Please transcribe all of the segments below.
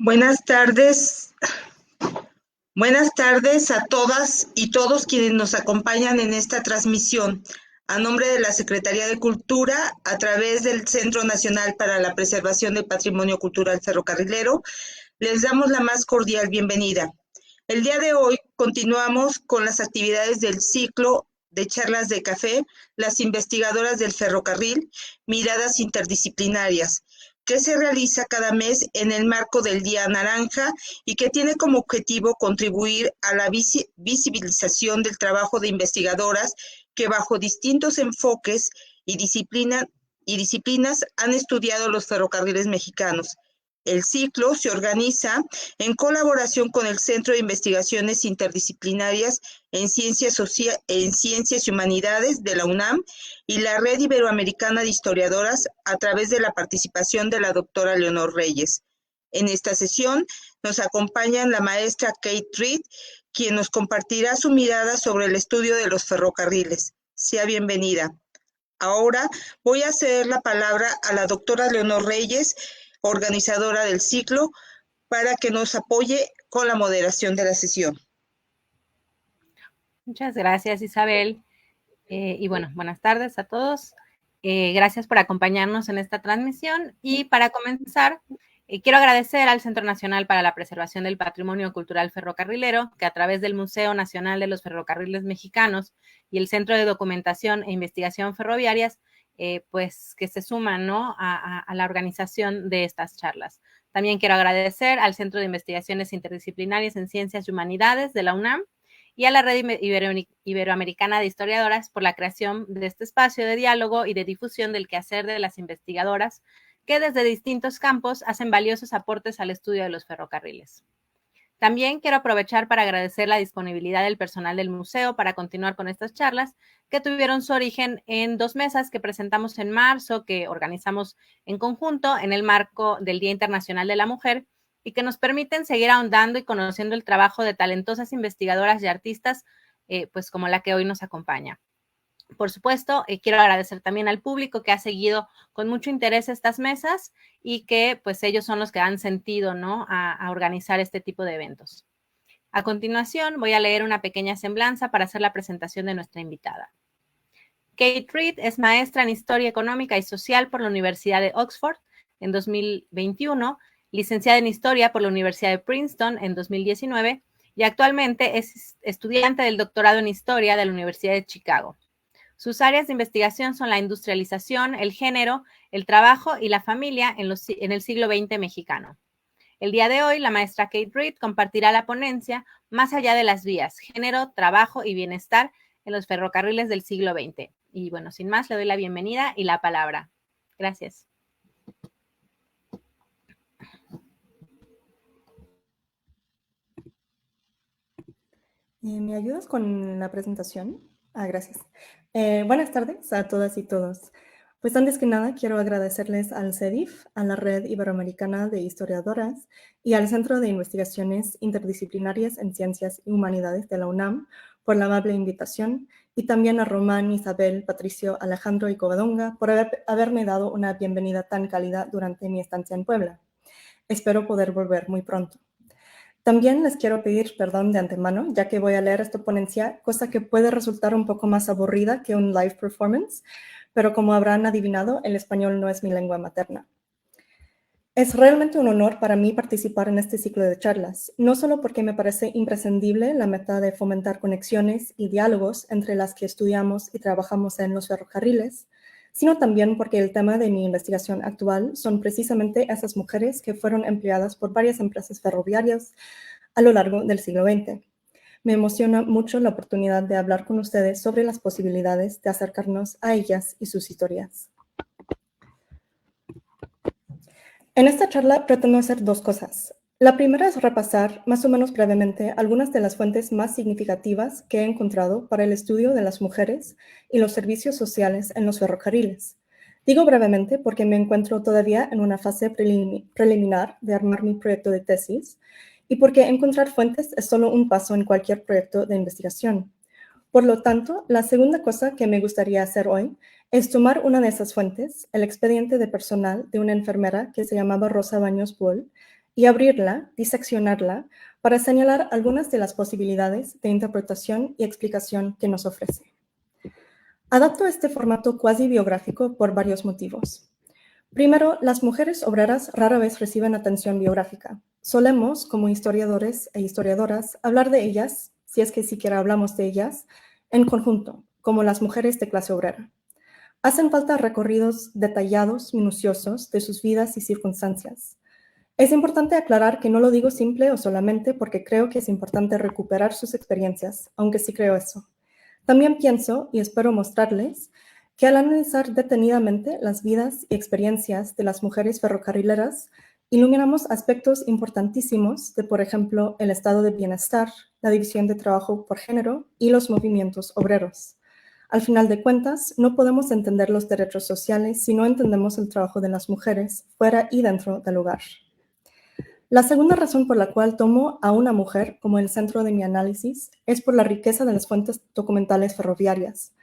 Buenas tardes. Buenas tardes a todas y todos quienes nos acompañan en esta transmisión. A nombre de la Secretaría de Cultura, a través del Centro Nacional para la Preservación del Patrimonio Cultural Ferrocarrilero, les damos la más cordial bienvenida. El día de hoy continuamos con las actividades del ciclo de charlas de café, las investigadoras del ferrocarril, miradas interdisciplinarias, que se realiza cada mes en el marco del Día Naranja y que tiene como objetivo contribuir a la visibilización del trabajo de investigadoras que bajo distintos enfoques y disciplinas han estudiado los ferrocarriles mexicanos. El ciclo se organiza en colaboración con el Centro de Investigaciones Interdisciplinarias en Ciencias y Humanidades de la UNAM y la Red Iberoamericana de Historiadoras a través de la participación de la doctora Leonor Reyes. En esta sesión nos acompañan la maestra Kate Reed, quien nos compartirá su mirada sobre el estudio de los ferrocarriles. Sea bienvenida. Ahora voy a ceder la palabra a la doctora Leonor Reyes, organizadora del ciclo, para que nos apoye con la moderación de la sesión. Muchas gracias, Isabel. Y bueno, buenas tardes a todos. Gracias por acompañarnos en esta transmisión. Y para comenzar, quiero agradecer al Centro Nacional para la Preservación del Patrimonio Cultural Ferrocarrilero, que a través del Museo Nacional de los Ferrocarriles Mexicanos y el Centro de Documentación e Investigación Ferroviarias, pues que se suman, ¿no?, a la organización de estas charlas. También quiero agradecer al Centro de Investigaciones Interdisciplinarias en Ciencias y Humanidades de la UNAM y a la Red Iberoamericana de Historiadoras por la creación de este espacio de diálogo y de difusión del quehacer de las investigadoras que desde distintos campos hacen valiosos aportes al estudio de los ferrocarriles. También quiero aprovechar para agradecer la disponibilidad del personal del museo para continuar con estas charlas que tuvieron su origen en 2 mesas que presentamos en marzo, que organizamos en conjunto en el marco del Día Internacional de la Mujer y que nos permiten seguir ahondando y conociendo el trabajo de talentosas investigadoras y artistas, pues como la que hoy nos acompaña. Por supuesto, quiero agradecer también al público que ha seguido con mucho interés estas mesas y que pues ellos son los que dan sentido, ¿no?, a organizar este tipo de eventos. A continuación, voy a leer una pequeña semblanza para hacer la presentación de nuestra invitada. Kate Reed es maestra en Historia Económica y Social por la Universidad de Oxford en 2021, licenciada en Historia por la Universidad de Princeton en 2019 y actualmente es estudiante del doctorado en Historia de la Universidad de Chicago. Sus áreas de investigación son la industrialización, el género, el trabajo y la familia en el siglo XX mexicano. El día de hoy, la maestra Kate Reed compartirá la ponencia Más allá de las vías, género, trabajo y bienestar en los ferrocarriles del siglo XX. Y bueno, sin más, le doy la bienvenida y la palabra. Gracias. ¿Me ayudas con la presentación? Gracias. Buenas tardes a todas y todos. Pues antes que nada quiero agradecerles al CEDIF, a la Red Iberoamericana de Historiadoras y al Centro de Investigaciones Interdisciplinarias en Ciencias y Humanidades de la UNAM por la amable invitación y también a Román, Isabel, Patricio, Alejandro y Covadonga por haberme dado una bienvenida tan cálida durante mi estancia en Puebla. Espero poder volver muy pronto. También les quiero pedir perdón de antemano, ya que voy a leer esta ponencia, cosa que puede resultar un poco más aburrida que un live performance, pero como habrán adivinado, el español no es mi lengua materna. Es realmente un honor para mí participar en este ciclo de charlas, no solo porque me parece imprescindible la meta de fomentar conexiones y diálogos entre las que estudiamos y trabajamos en los ferrocarriles, sino también porque el tema de mi investigación actual son precisamente esas mujeres que fueron empleadas por varias empresas ferroviarias a lo largo del siglo XX. Me emociona mucho la oportunidad de hablar con ustedes sobre las posibilidades de acercarnos a ellas y sus historias. En esta charla pretendo hacer 2 cosas. La primera es repasar, más o menos brevemente, algunas de las fuentes más significativas que he encontrado para el estudio de las mujeres y los servicios sociales en los ferrocarriles. Digo brevemente porque me encuentro todavía en una fase preliminar de armar mi proyecto de tesis y porque encontrar fuentes es solo un paso en cualquier proyecto de investigación. Por lo tanto, la segunda cosa que me gustaría hacer hoy es tomar una de esas fuentes, el expediente de personal de una enfermera que se llamaba Rosa Baños Bull, y abrirla, diseccionarla, para señalar algunas de las posibilidades de interpretación y explicación que nos ofrece. Adapto este formato cuasi biográfico por varios motivos. Primero, las mujeres obreras rara vez reciben atención biográfica. Solemos, como historiadores e historiadoras, hablar de ellas, si es que siquiera hablamos de ellas, en conjunto, como las mujeres de clase obrera. Hacen falta recorridos detallados, minuciosos, de sus vidas y circunstancias. Es importante aclarar que no lo digo simple o solamente porque creo que es importante recuperar sus experiencias, aunque sí creo eso. También pienso, y espero mostrarles, que al analizar detenidamente las vidas y experiencias de las mujeres ferrocarrileras, iluminamos aspectos importantísimos de, por ejemplo, el estado de bienestar, la división de trabajo por género y los movimientos obreros. Al final de cuentas, no podemos entender los derechos sociales si no entendemos el trabajo de las mujeres fuera y dentro del hogar. La segunda razón por la cual tomo a una mujer como el centro de mi análisis es por la riqueza de las fuentes documentales ferroviarias.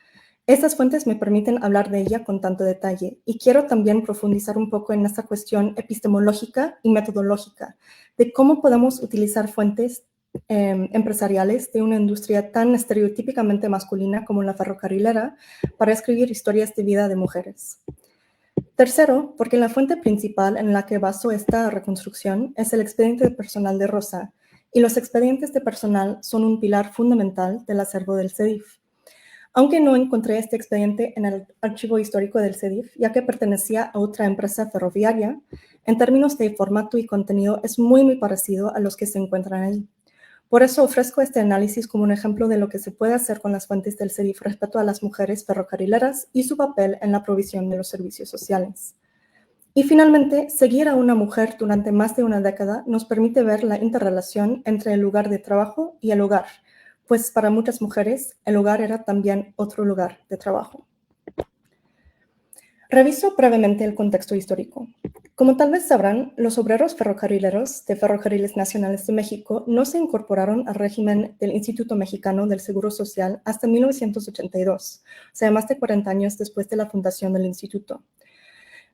Estas fuentes me permiten hablar de ella con tanto detalle y quiero también profundizar un poco en esta cuestión epistemológica y metodológica de cómo podemos utilizar fuentes empresariales de una industria tan estereotípicamente masculina como la ferrocarrilera para escribir historias de vida de mujeres. Tercero, porque la fuente principal en la que baso esta reconstrucción es el expediente de personal de Rosa, y los expedientes de personal son un pilar fundamental del acervo del CEDIF. Aunque no encontré este expediente en el archivo histórico del CEDIF, ya que pertenecía a otra empresa ferroviaria, en términos de formato y contenido es muy parecido a los que se encuentran ahí. Por eso ofrezco este análisis como un ejemplo de lo que se puede hacer con las fuentes del CEDIF respecto a las mujeres ferrocarrileras y su papel en la provisión de los servicios sociales. Y finalmente, seguir a una mujer durante más de una década nos permite ver la interrelación entre el lugar de trabajo y el hogar, pues para muchas mujeres el hogar era también otro lugar de trabajo. Reviso brevemente el contexto histórico. Como tal vez sabrán, los obreros ferrocarrileros de Ferrocarriles Nacionales de México no se incorporaron al régimen del Instituto Mexicano del Seguro Social hasta 1982, o sea, más de 40 años después de la fundación del instituto.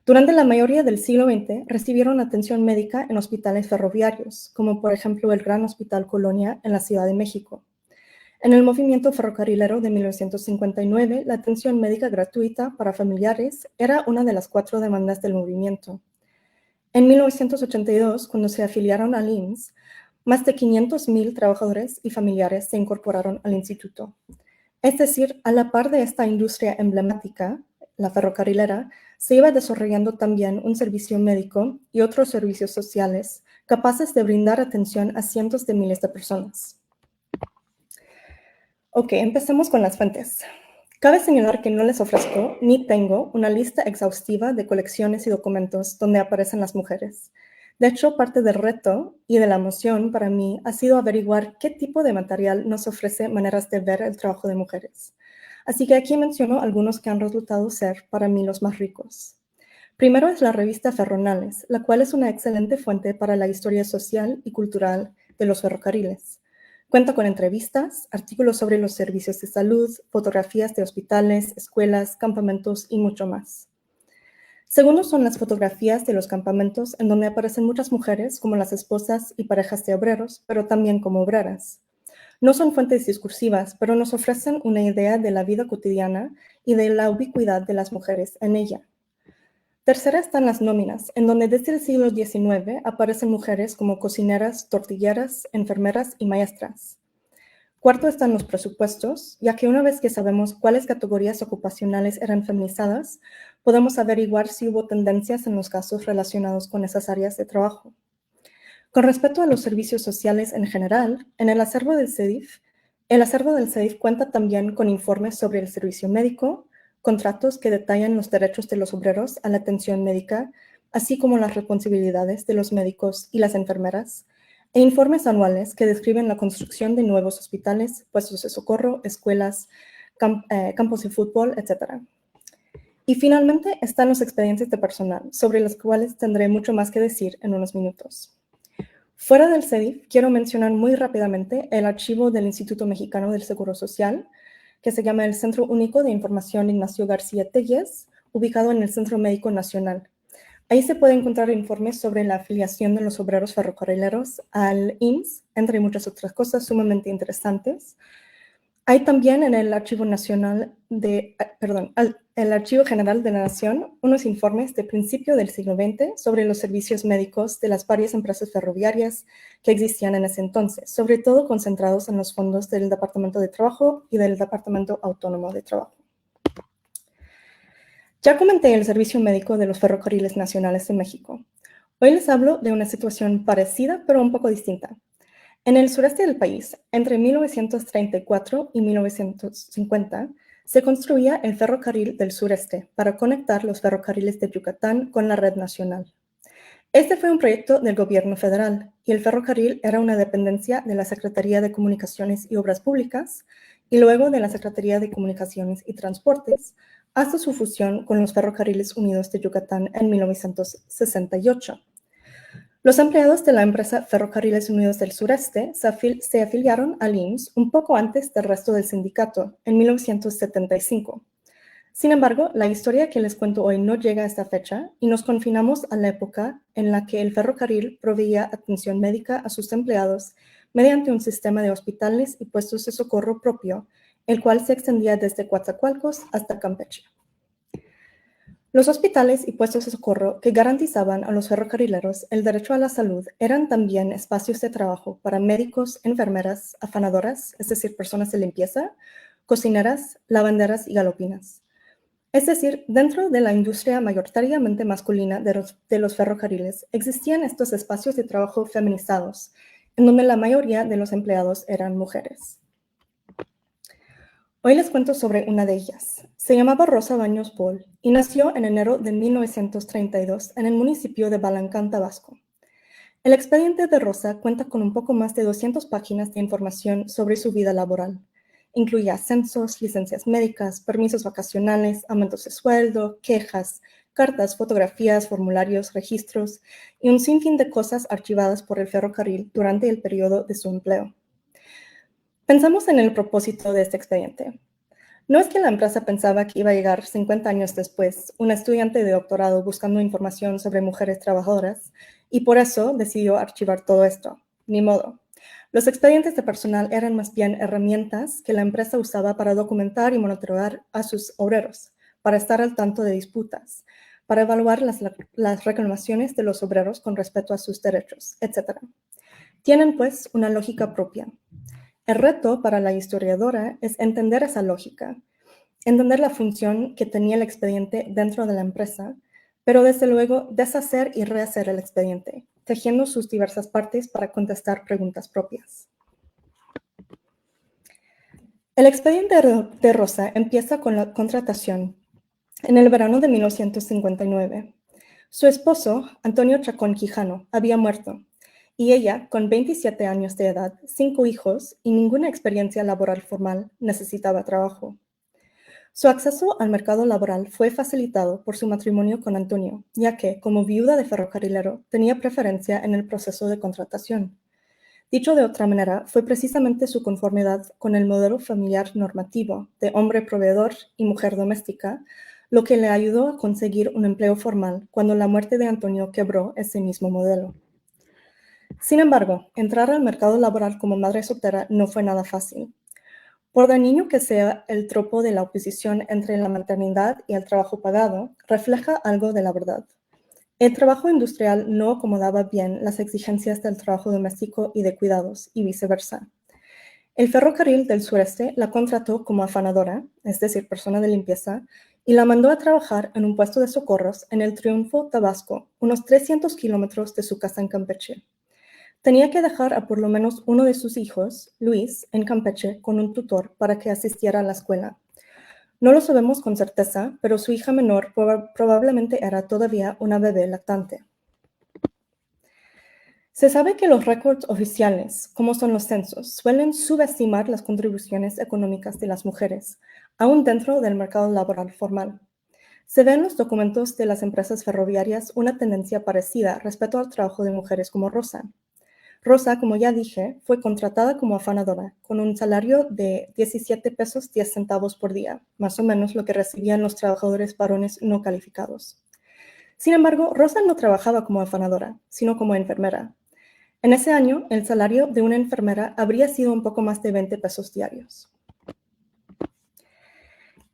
Durante la mayoría del siglo XX recibieron atención médica en hospitales ferroviarios, como por ejemplo el Gran Hospital Colonia en la Ciudad de México. En el movimiento ferrocarrilero de 1959, la atención médica gratuita para familiares era una de las 4 demandas del movimiento. En 1982, cuando se afiliaron al IMSS, más de 500,000 trabajadores y familiares se incorporaron al instituto. Es decir, a la par de esta industria emblemática, la ferrocarrilera, se iba desarrollando también un servicio médico y otros servicios sociales capaces de brindar atención a cientos de miles de personas. Ok, empecemos con las fuentes. Cabe señalar que no les ofrezco ni tengo una lista exhaustiva de colecciones y documentos donde aparecen las mujeres. De hecho, parte del reto y de la emoción para mí ha sido averiguar qué tipo de material nos ofrece maneras de ver el trabajo de mujeres. Así que aquí menciono algunos que han resultado ser para mí los más ricos. Primero es la revista Ferronales, la cual es una excelente fuente para la historia social y cultural de los ferrocarriles. Cuenta con entrevistas, artículos sobre los servicios de salud, fotografías de hospitales, escuelas, campamentos y mucho más. Segundo son las fotografías de los campamentos en donde aparecen muchas mujeres como las esposas y parejas de obreros, pero también como obreras. No son fuentes discursivas, pero nos ofrecen una idea de la vida cotidiana y de la ubicuidad de las mujeres en ella. Tercera están las nóminas, en donde desde el siglo XIX aparecen mujeres como cocineras, tortilleras, enfermeras y maestras. Cuarto están los presupuestos, ya que una vez que sabemos cuáles categorías ocupacionales eran feminizadas, podemos averiguar si hubo tendencias en los casos relacionados con esas áreas de trabajo. Con respecto a los servicios sociales en general, en el acervo del CEDIF cuenta también con informes sobre el servicio médico, contratos que detallan los derechos de los obreros a la atención médica, así como las responsabilidades de los médicos y las enfermeras, e informes anuales que describen la construcción de nuevos hospitales, puestos de socorro, escuelas, campos de fútbol, etc. Y finalmente están los expedientes de personal, sobre los cuales tendré mucho más que decir en unos minutos. Fuera del CEDIF, quiero mencionar muy rápidamente el archivo del Instituto Mexicano del Seguro Social, que se llama el Centro Único de Información Ignacio García Telles, ubicado en el Centro Médico Nacional. Ahí se puede encontrar informes sobre la afiliación de los obreros ferrocarrileros al IMSS, entre muchas otras cosas sumamente interesantes. Hay también en el Archivo el Archivo General de la Nación unos informes de principio del siglo XX sobre los servicios médicos de las varias empresas ferroviarias que existían en ese entonces, sobre todo concentrados en los fondos del Departamento de Trabajo y del Departamento Autónomo de Trabajo. Ya comenté el servicio médico de los ferrocarriles nacionales de México. Hoy les hablo de una situación parecida, pero un poco distinta. En el sureste del país, entre 1934 y 1950, se construía el Ferrocarril del Sureste para conectar los ferrocarriles de Yucatán con la red nacional. Este fue un proyecto del gobierno federal y el ferrocarril era una dependencia de la Secretaría de Comunicaciones y Obras Públicas y luego de la Secretaría de Comunicaciones y Transportes, hasta su fusión con los Ferrocarriles Unidos de Yucatán en 1968. Los empleados de la empresa Ferrocarriles Unidos del Sureste se afiliaron al IMSS un poco antes del resto del sindicato, en 1975. Sin embargo, la historia que les cuento hoy no llega a esta fecha y nos confinamos a la época en la que el ferrocarril proveía atención médica a sus empleados mediante un sistema de hospitales y puestos de socorro propio, el cual se extendía desde Coatzacoalcos hasta Campeche. Los hospitales y puestos de socorro que garantizaban a los ferrocarrileros el derecho a la salud eran también espacios de trabajo para médicos, enfermeras, afanadoras, es decir, personas de limpieza, cocineras, lavanderas y galopinas. Es decir, dentro de la industria mayoritariamente masculina de los ferrocarriles existían estos espacios de trabajo feminizados, en donde la mayoría de los empleados eran mujeres. Hoy les cuento sobre una de ellas. Se llamaba Rosa Baños Paul y nació en enero de 1932 en el municipio de Balancán, Tabasco. El expediente de Rosa cuenta con un poco más de 200 páginas de información sobre su vida laboral. Incluía censos, licencias médicas, permisos vacacionales, aumentos de sueldo, quejas, cartas, fotografías, formularios, registros y un sinfín de cosas archivadas por el ferrocarril durante el periodo de su empleo. Pensamos en el propósito de este expediente. No es que la empresa pensaba que iba a llegar 50 años después una estudiante de doctorado buscando información sobre mujeres trabajadoras y por eso decidió archivar todo esto. Ni modo. Los expedientes de personal eran más bien herramientas que la empresa usaba para documentar y monitorear a sus obreros, para estar al tanto de disputas, para evaluar las reclamaciones de los obreros con respecto a sus derechos, etc. Tienen, pues, una lógica propia. El reto para la historiadora es entender esa lógica, entender la función que tenía el expediente dentro de la empresa, pero desde luego deshacer y rehacer el expediente, tejiendo sus diversas partes para contestar preguntas propias. El expediente de Rosa empieza con la contratación en el verano de 1959. Su esposo, Antonio Chacón Quijano, había muerto y ella, con 27 años de edad, 5 hijos y ninguna experiencia laboral formal, necesitaba trabajo. Su acceso al mercado laboral fue facilitado por su matrimonio con Antonio, ya que, como viuda de ferrocarrilero, tenía preferencia en el proceso de contratación. Dicho de otra manera, fue precisamente su conformidad con el modelo familiar normativo de hombre proveedor y mujer doméstica lo que le ayudó a conseguir un empleo formal cuando la muerte de Antonio quebró ese mismo modelo. Sin embargo, entrar al mercado laboral como madre soltera no fue nada fácil. Por dañino que sea el tropo de la oposición entre la maternidad y el trabajo pagado, refleja algo de la verdad. El trabajo industrial no acomodaba bien las exigencias del trabajo doméstico y de cuidados, y viceversa. El Ferrocarril del Sureste la contrató como afanadora, es decir, persona de limpieza, y la mandó a trabajar en un puesto de socorros en el Triunfo, Tabasco, unos 300 kilómetros de su casa en Campeche. Tenía que dejar a por lo menos uno de sus hijos, Luis, en Campeche con un tutor para que asistiera a la escuela. No lo sabemos con certeza, pero su hija menor probablemente era todavía una bebé lactante. Se sabe que los récords oficiales, como son los censos, suelen subestimar las contribuciones económicas de las mujeres, aún dentro del mercado laboral formal. Se ve en los documentos de las empresas ferroviarias una tendencia parecida respecto al trabajo de mujeres como Rosa. Rosa, como ya dije, fue contratada como afanadora, con un salario de 17 pesos 10 centavos por día, más o menos lo que recibían los trabajadores varones no calificados. Sin embargo, Rosa no trabajaba como afanadora, sino como enfermera. En ese año, el salario de una enfermera habría sido un poco más de 20 pesos diarios.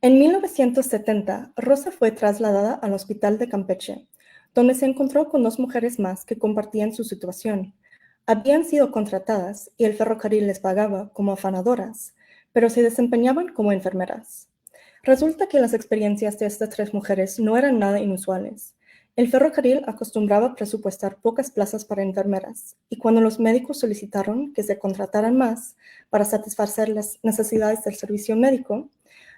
En 1970, Rosa fue trasladada al hospital de Campeche, donde se encontró con 2 mujeres más que compartían su situación. Habían sido contratadas y el ferrocarril les pagaba como afanadoras, pero se desempeñaban como enfermeras. Resulta que las experiencias de estas 3 mujeres no eran nada inusuales. El ferrocarril acostumbraba presupuestar pocas plazas para enfermeras, y cuando los médicos solicitaron que se contrataran más para satisfacer las necesidades del servicio médico,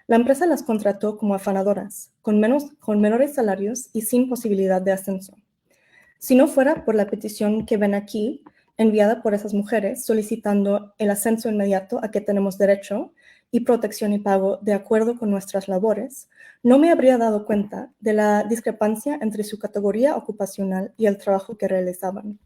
la empresa las contrató como afanadoras, con menores salarios y sin posibilidad de ascenso. Si no fuera por la petición que ven aquí, enviada por esas mujeres solicitando el ascenso inmediato a que tenemos derecho y protección y pago de acuerdo con nuestras labores, no me habría dado cuenta de la discrepancia entre su categoría ocupacional y el trabajo que realizaban.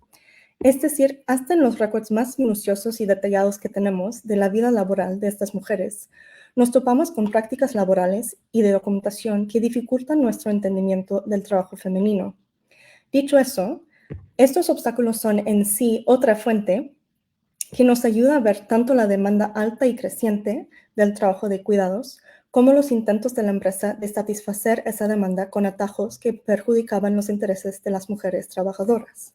Es decir, hasta en los récords más minuciosos y detallados que tenemos de la vida laboral de estas mujeres, nos topamos con prácticas laborales y de documentación que dificultan nuestro entendimiento del trabajo femenino. Dicho eso, estos obstáculos son en sí otra fuente que nos ayuda a ver tanto la demanda alta y creciente del trabajo de cuidados como los intentos de la empresa de satisfacer esa demanda con atajos que perjudicaban los intereses de las mujeres trabajadoras.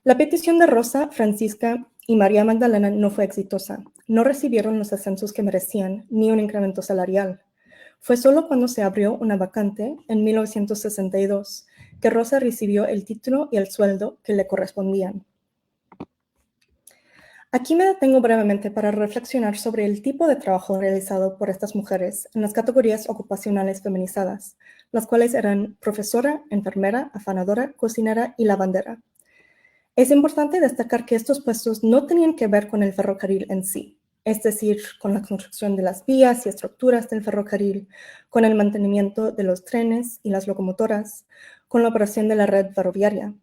La petición de Rosa, Francisca y María Magdalena no fue exitosa. No recibieron los ascensos que merecían ni un incremento salarial. Fue solo cuando se abrió una vacante en 1962 que Rosa recibió el título y el sueldo que le correspondían. Aquí me detengo brevemente para reflexionar sobre el tipo de trabajo realizado por estas mujeres en las categorías ocupacionales feminizadas, las cuales eran profesora, enfermera, afanadora, cocinera y lavandera. Es importante destacar que estos puestos no tenían que ver con el ferrocarril en sí, es decir, con la construcción de las vías y estructuras del ferrocarril, con el mantenimiento de los trenes y las locomotoras, con la operación de la red ferroviaria.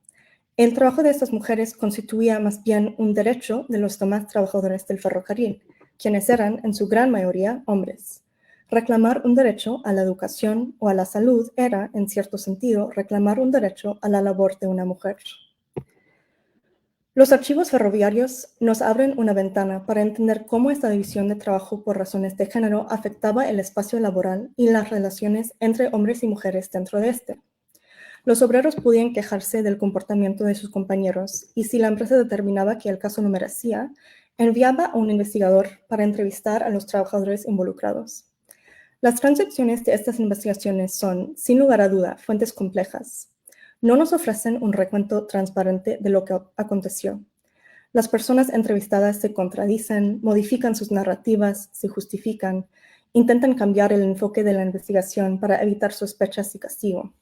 El trabajo de estas mujeres constituía más bien un derecho de los demás trabajadores del ferrocarril, quienes eran, en su gran mayoría, hombres. Reclamar un derecho a la educación o a la salud era, en cierto sentido, reclamar un derecho a la labor de una mujer. Los archivos ferroviarios nos abren una ventana para entender cómo esta división de trabajo por razones de género afectaba el espacio laboral y las relaciones entre hombres y mujeres dentro de este. Los obreros podían quejarse del comportamiento de sus compañeros y si la empresa determinaba que el caso no merecía, enviaba a un investigador para entrevistar a los trabajadores involucrados. Las transcripciones de estas investigaciones son, sin lugar a duda, fuentes complejas. No nos ofrecen un recuento transparente de lo que aconteció. Las personas entrevistadas se contradicen, modifican sus narrativas, se justifican, intentan cambiar el enfoque de la investigación para evitar sospechas y castigo.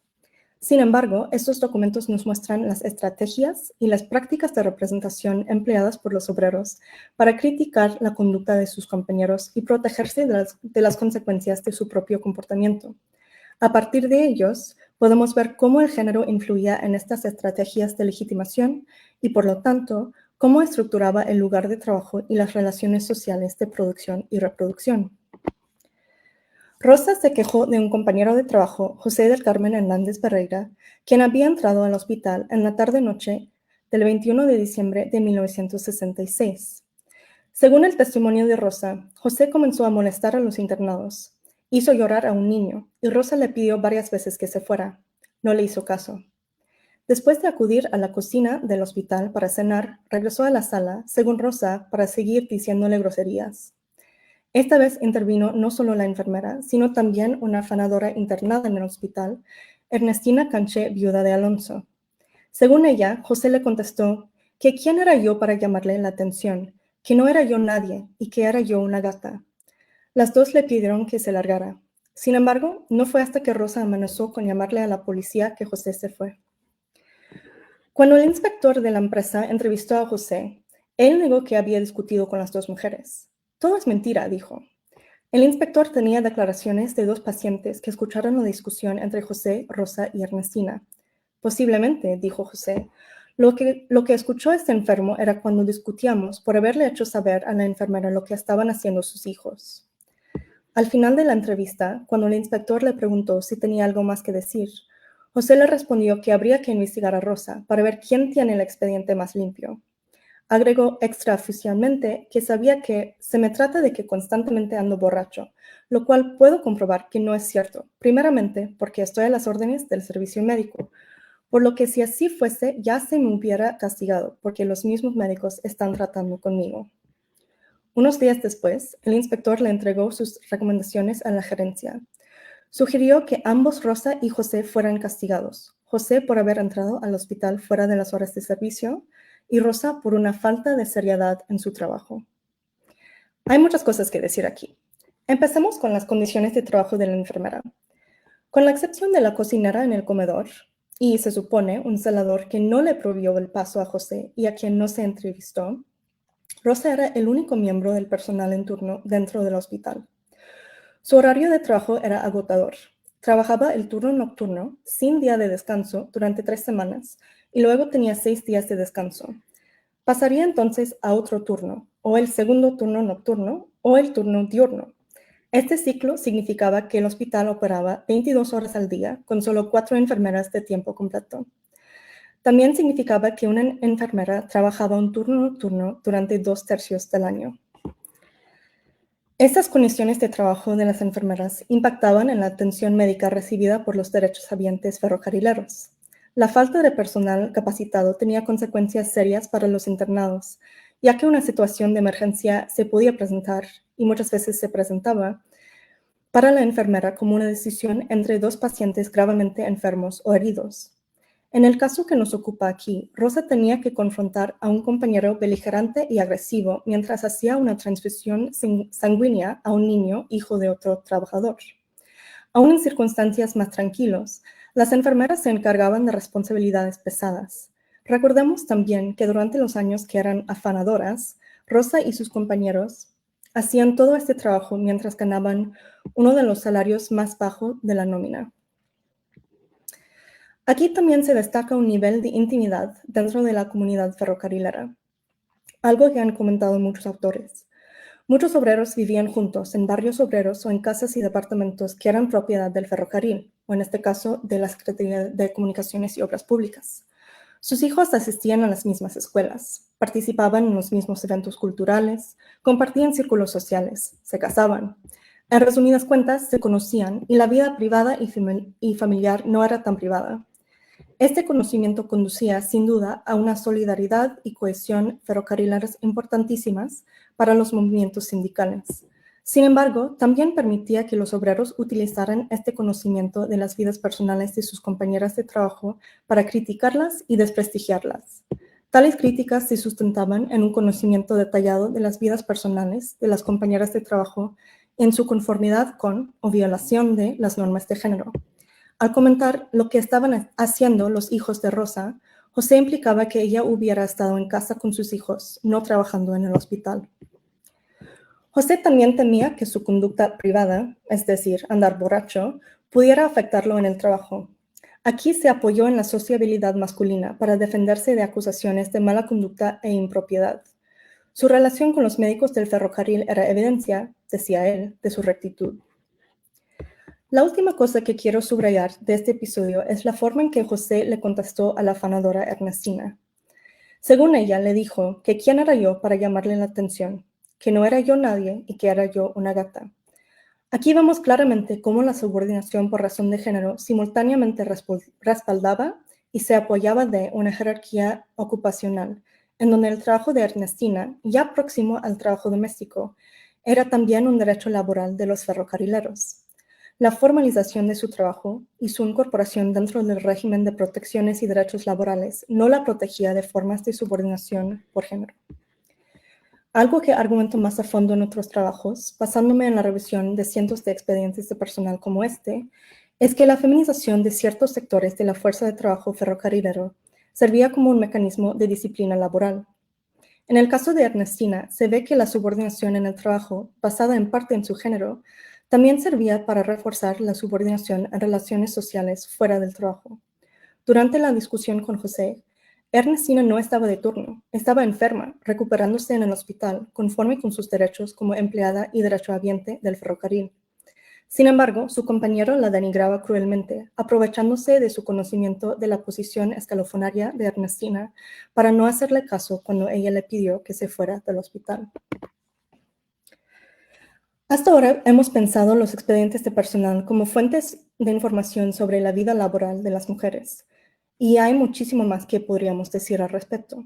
Sin embargo, estos documentos nos muestran las estrategias y las prácticas de representación empleadas por los obreros para criticar la conducta de sus compañeros y protegerse de las consecuencias de su propio comportamiento. A partir de ellos, podemos ver cómo el género influía en estas estrategias de legitimación y, por lo tanto, cómo estructuraba el lugar de trabajo y las relaciones sociales de producción y reproducción. Rosa se quejó de un compañero de trabajo, José del Carmen Hernández Pereira, quien había entrado al hospital en la tarde-noche del 21 de diciembre de 1966. Según el testimonio de Rosa, José comenzó a molestar a los internados. Hizo llorar a un niño y Rosa le pidió varias veces que se fuera. No le hizo caso. Después de acudir a la cocina del hospital para cenar, regresó a la sala, según Rosa, para seguir diciéndole groserías. Esta vez intervino no solo la enfermera, sino también una afanadora internada en el hospital, Ernestina Canché, viuda de Alonso. Según ella, José le contestó que quién era yo para llamarle la atención, que no era yo nadie y que era yo una gata. Las dos le pidieron que se largara. Sin embargo, no fue hasta que Rosa amenazó con llamarle a la policía que José se fue. Cuando el inspector de la empresa entrevistó a José, él negó que había discutido con las 2 mujeres. Todo es mentira, dijo. El inspector tenía declaraciones de 2 pacientes que escucharon la discusión entre José, Rosa y Ernestina. Posiblemente, dijo José, lo que escuchó este enfermo era cuando discutíamos por haberle hecho saber a la enfermera lo que estaban haciendo sus hijos. Al final de la entrevista, cuando el inspector le preguntó si tenía algo más que decir, José le respondió que habría que investigar a Rosa para ver quién tiene el expediente más limpio. Agregó extraoficialmente que sabía que se me trata de que constantemente ando borracho, lo cual puedo comprobar que no es cierto, primeramente porque estoy a las órdenes del servicio médico, por lo que si así fuese ya se me hubiera castigado porque los mismos médicos están tratando conmigo. Unos días después, el inspector le entregó sus recomendaciones a la gerencia. Sugirió que ambos Rosa y José fueran castigados, José por haber entrado al hospital fuera de las horas de servicio y Rosa por una falta de seriedad en su trabajo. Hay muchas cosas que decir aquí. Empecemos con las condiciones de trabajo de la enfermera. Con la excepción de la cocinera en el comedor, y se supone un celador que no le prohibió el paso a José y a quien no se entrevistó, Rosa era el único miembro del personal en turno dentro del hospital. Su horario de trabajo era agotador. Trabajaba el turno nocturno, sin día de descanso, durante 3 semanas, y luego tenía 6 días de descanso. Pasaría entonces a otro turno, o el segundo turno nocturno, o el turno diurno. Este ciclo significaba que el hospital operaba 22 horas al día, con solo 4 enfermeras de tiempo completo. También significaba que una enfermera trabajaba un turno nocturno durante 2/3 del año. Estas condiciones de trabajo de las enfermeras impactaban en la atención médica recibida por los derechohabientes ferrocarrileros. La falta de personal capacitado tenía consecuencias serias para los internados, ya que una situación de emergencia se podía presentar, y muchas veces se presentaba, para la enfermera como una decisión entre 2 pacientes gravemente enfermos o heridos. En el caso que nos ocupa aquí, Rosa tenía que confrontar a un compañero beligerante y agresivo mientras hacía una transfusión sanguínea a un niño, hijo de otro trabajador. Aún en circunstancias más tranquilos, las enfermeras se encargaban de responsabilidades pesadas. Recordemos también que durante los años que eran afanadoras, Rosa y sus compañeros hacían todo este trabajo mientras ganaban uno de los salarios más bajos de la nómina. Aquí también se destaca un nivel de intimidad dentro de la comunidad ferrocarrilera, algo que han comentado muchos autores. Muchos obreros vivían juntos en barrios obreros o en casas y departamentos que eran propiedad del ferrocarril, o en este caso de la Secretaría de Comunicaciones y Obras Públicas. Sus hijos asistían a las mismas escuelas, participaban en los mismos eventos culturales, compartían círculos sociales, se casaban. En resumidas cuentas, se conocían y la vida privada y familiar no era tan privada. Este conocimiento conducía, sin duda, a una solidaridad y cohesión ferrocarrileras importantísimas para los movimientos sindicales. Sin embargo, también permitía que los obreros utilizaran este conocimiento de las vidas personales de sus compañeras de trabajo para criticarlas y desprestigiarlas. Tales críticas se sustentaban en un conocimiento detallado de las vidas personales de las compañeras de trabajo en su conformidad con o violación de las normas de género. Al comentar lo que estaban haciendo los hijos de Rosa, José implicaba que ella hubiera estado en casa con sus hijos, no trabajando en el hospital. José también temía que su conducta privada, es decir, andar borracho, pudiera afectarlo en el trabajo. Aquí se apoyó en la sociabilidad masculina para defenderse de acusaciones de mala conducta e impropiedad. Su relación con los médicos del ferrocarril era evidencia, decía él, de su rectitud. La última cosa que quiero subrayar de este episodio es la forma en que José le contestó a la afanadora Ernestina. Según ella, le dijo que quién era yo para llamarle la atención, que no era yo nadie y que era yo una gata. Aquí vemos claramente cómo la subordinación por razón de género simultáneamente respaldaba y se apoyaba de una jerarquía ocupacional, en donde el trabajo de Ernestina, ya próximo al trabajo doméstico, era también un derecho laboral de los ferrocarrileros. La formalización de su trabajo y su incorporación dentro del régimen de protecciones y derechos laborales no la protegía de formas de subordinación por género. Algo que argumento más a fondo en otros trabajos, basándome en la revisión de cientos de expedientes de personal como este, es que la feminización de ciertos sectores de la fuerza de trabajo ferrocarrilero servía como un mecanismo de disciplina laboral. En el caso de Ernestina, se ve que la subordinación en el trabajo, basada en parte en su género, también servía para reforzar la subordinación en relaciones sociales fuera del trabajo. Durante la discusión con José, Ernestina no estaba de turno, estaba enferma, recuperándose en el hospital, conforme con sus derechos como empleada y derechohabiente del ferrocarril. Sin embargo, su compañero la denigraba cruelmente, aprovechándose de su conocimiento de la posición escalofonaria de Ernestina para no hacerle caso cuando ella le pidió que se fuera del hospital. Hasta ahora hemos pensado los expedientes de personal como fuentes de información sobre la vida laboral de las mujeres, y hay muchísimo más que podríamos decir al respecto.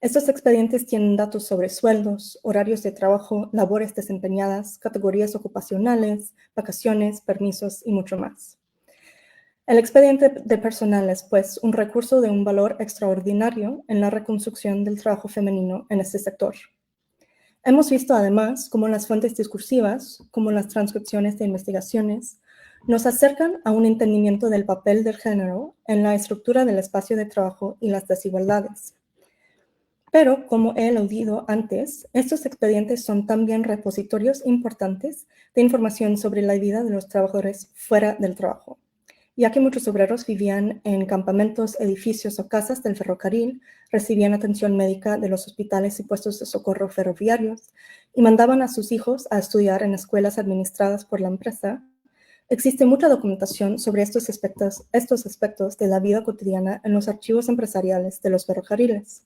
Estos expedientes tienen datos sobre sueldos, horarios de trabajo, labores desempeñadas, categorías ocupacionales, vacaciones, permisos y mucho más. El expediente de personal es, pues, un recurso de un valor extraordinario en la reconstrucción del trabajo femenino en este sector. Hemos visto además cómo las fuentes discursivas, como las transcripciones de investigaciones, nos acercan a un entendimiento del papel del género en la estructura del espacio de trabajo y las desigualdades. Pero, como he aludido antes, estos expedientes son también repositorios importantes de información sobre la vida de los trabajadores fuera del trabajo, ya que muchos obreros vivían en campamentos, edificios o casas del ferrocarril, recibían atención médica de los hospitales y puestos de socorro ferroviarios y mandaban a sus hijos a estudiar en escuelas administradas por la empresa. Existe mucha documentación sobre estos aspectos de la vida cotidiana en los archivos empresariales de los ferrocarriles.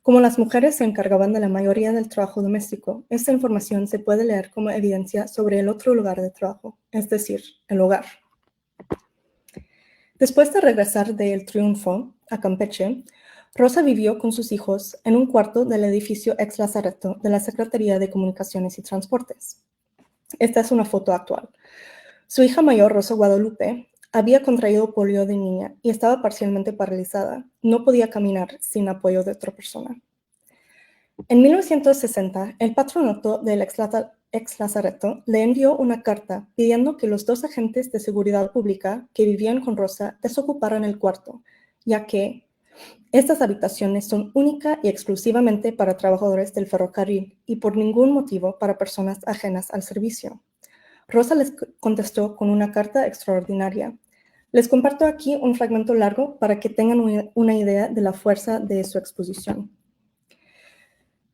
Como las mujeres se encargaban de la mayoría del trabajo doméstico, esta información se puede leer como evidencia sobre el otro lugar de trabajo, es decir, el hogar. Después de regresar de El Triunfo a Campeche, Rosa vivió con sus hijos en un cuarto del edificio ex Lazareto de la Secretaría de Comunicaciones y Transportes. Esta es una foto actual. Su hija mayor, Rosa Guadalupe, había contraído polio de niña y estaba parcialmente paralizada. No podía caminar sin apoyo de otra persona. En 1960, el patronato del ex Lazareto le envió una carta pidiendo que los 2 agentes de seguridad pública que vivían con Rosa desocuparan el cuarto, ya que estas habitaciones son única y exclusivamente para trabajadores del ferrocarril y por ningún motivo para personas ajenas al servicio. Rosa les contestó con una carta extraordinaria. Les comparto aquí un fragmento largo para que tengan una idea de la fuerza de su exposición.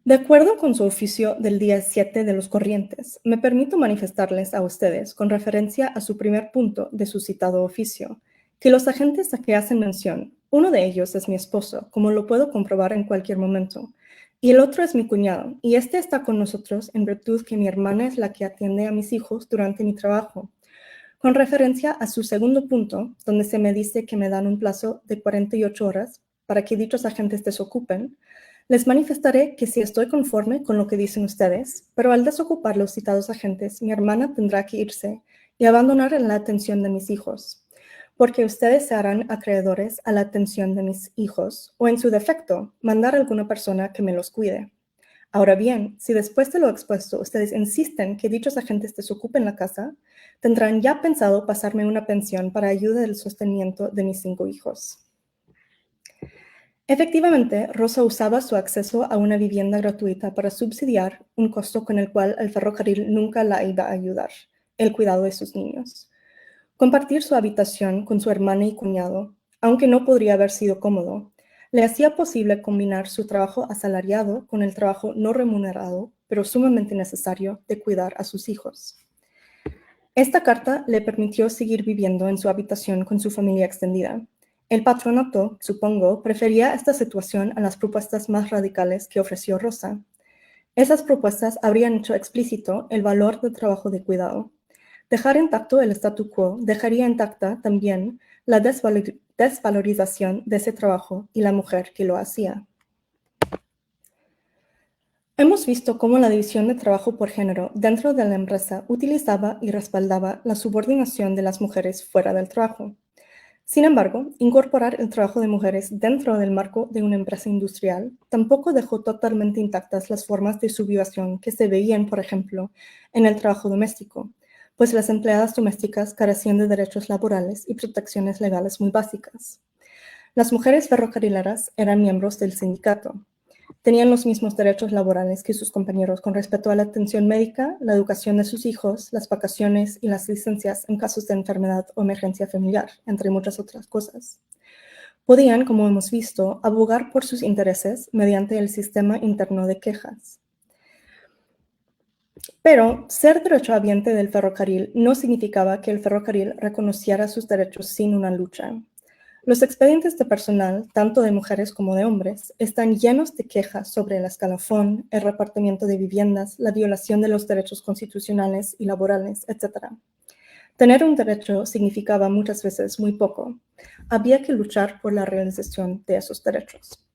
De acuerdo con su oficio del día 7 de los corrientes, me permito manifestarles a ustedes, con referencia a su primer punto de su citado oficio, que los agentes a que hacen mención, uno de ellos es mi esposo, como lo puedo comprobar en cualquier momento, y el otro es mi cuñado, y este está con nosotros en virtud que mi hermana es la que atiende a mis hijos durante mi trabajo. Con referencia a su segundo punto, donde se me dice que me dan un plazo de 48 horas para que dichos agentes desocupen, les manifestaré que sí estoy conforme con lo que dicen ustedes, pero al desocupar los citados agentes, mi hermana tendrá que irse y abandonar la atención de mis hijos, porque ustedes se harán acreedores a la atención de mis hijos, o en su defecto, mandar a alguna persona que me los cuide. Ahora bien, si después de lo expuesto ustedes insisten que dichos agentes desocupen la casa, tendrán ya pensado pasarme una pensión para ayuda del sostenimiento de mis 5 hijos. Efectivamente, Rosa usaba su acceso a una vivienda gratuita para subsidiar un costo con el cual el ferrocarril nunca la iba a ayudar, el cuidado de sus niños. Compartir su habitación con su hermana y cuñado, aunque no podría haber sido cómodo, le hacía posible combinar su trabajo asalariado con el trabajo no remunerado, pero sumamente necesario, de cuidar a sus hijos. Esta carta le permitió seguir viviendo en su habitación con su familia extendida. El patronato, supongo, prefería esta situación a las propuestas más radicales que ofreció Rosa. Esas propuestas habrían hecho explícito el valor del trabajo de cuidado. Dejar intacto el statu quo dejaría intacta también la desvalorización de ese trabajo y la mujer que lo hacía. Hemos visto cómo la división de trabajo por género dentro de la empresa utilizaba y respaldaba la subordinación de las mujeres fuera del trabajo. Sin embargo, incorporar el trabajo de mujeres dentro del marco de una empresa industrial tampoco dejó totalmente intactas las formas de sublevación que se veían, por ejemplo, en el trabajo doméstico, pues las empleadas domésticas carecían de derechos laborales y protecciones legales muy básicas. Las mujeres ferrocarrileras eran miembros del sindicato. Tenían los mismos derechos laborales que sus compañeros con respecto a la atención médica, la educación de sus hijos, las vacaciones y las licencias en casos de enfermedad o emergencia familiar, entre muchas otras cosas. Podían, como hemos visto, abogar por sus intereses mediante el sistema interno de quejas. Pero ser derechohabiente del ferrocarril no significaba que el ferrocarril reconociera sus derechos sin una lucha. Los expedientes de personal, tanto de mujeres como de hombres, están llenos de quejas sobre el escalafón, el repartimiento de viviendas, la violación de los derechos constitucionales y laborales, etc. Tener un derecho significaba muchas veces muy poco. Había que luchar por la realización de esos derechos.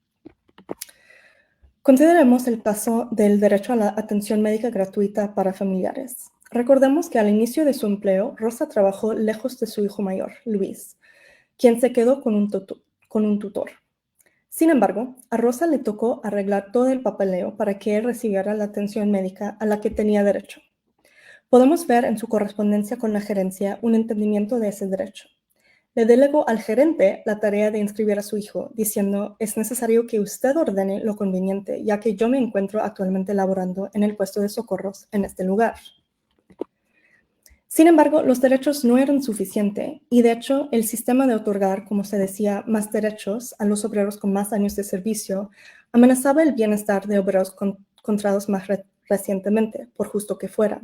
Consideremos el caso del derecho a la atención médica gratuita para familiares. Recordemos que al inicio de su empleo, Rosa trabajó lejos de su hijo mayor, Luis, quien se quedó con un tutor. Sin embargo, a Rosa le tocó arreglar todo el papeleo para que él recibiera la atención médica a la que tenía derecho. Podemos ver en su correspondencia con la gerencia un entendimiento de ese derecho. Le delegó al gerente la tarea de inscribir a su hijo, diciendo: es necesario que usted ordene lo conveniente, ya que yo me encuentro actualmente laborando en el puesto de socorros en este lugar. Sin embargo, los derechos no eran suficientes y, de hecho, el sistema de otorgar, como se decía, más derechos a los obreros con más años de servicio amenazaba el bienestar de obreros contratados más recientemente, por justo que fuera.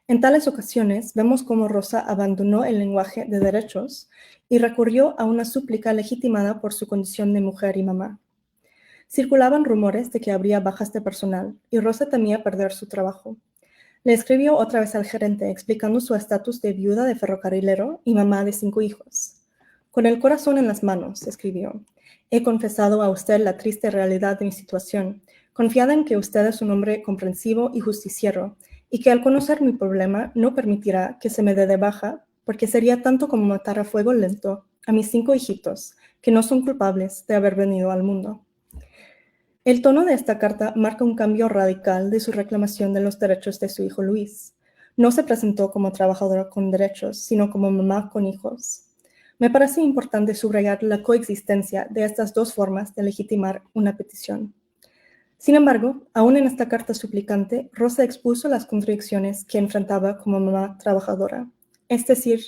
En tales ocasiones, vemos cómo Rosa abandonó el lenguaje de derechos y recurrió a una súplica legitimada por su condición de mujer y mamá. Circulaban rumores de que habría bajas de personal y Rosa temía perder su trabajo. Le escribió otra vez al gerente explicando su estatus de viuda de ferrocarrilero y mamá de 5 hijos. Con el corazón en las manos, escribió, he confesado a usted la triste realidad de mi situación, confiada en que usted es un hombre comprensivo y justiciero, y que al conocer mi problema no permitirá que se me dé de baja, porque sería tanto como matar a fuego lento a mis 5 hijitos, que no son culpables de haber venido al mundo. El tono de esta carta marca un cambio radical de su reclamación de los derechos de su hijo Luis. No se presentó como trabajadora con derechos, sino como mamá con hijos. Me parece importante subrayar la coexistencia de estas dos formas de legitimar una petición. Sin embargo, aún en esta carta suplicante, Rosa expuso las contradicciones que enfrentaba como mamá trabajadora, es decir,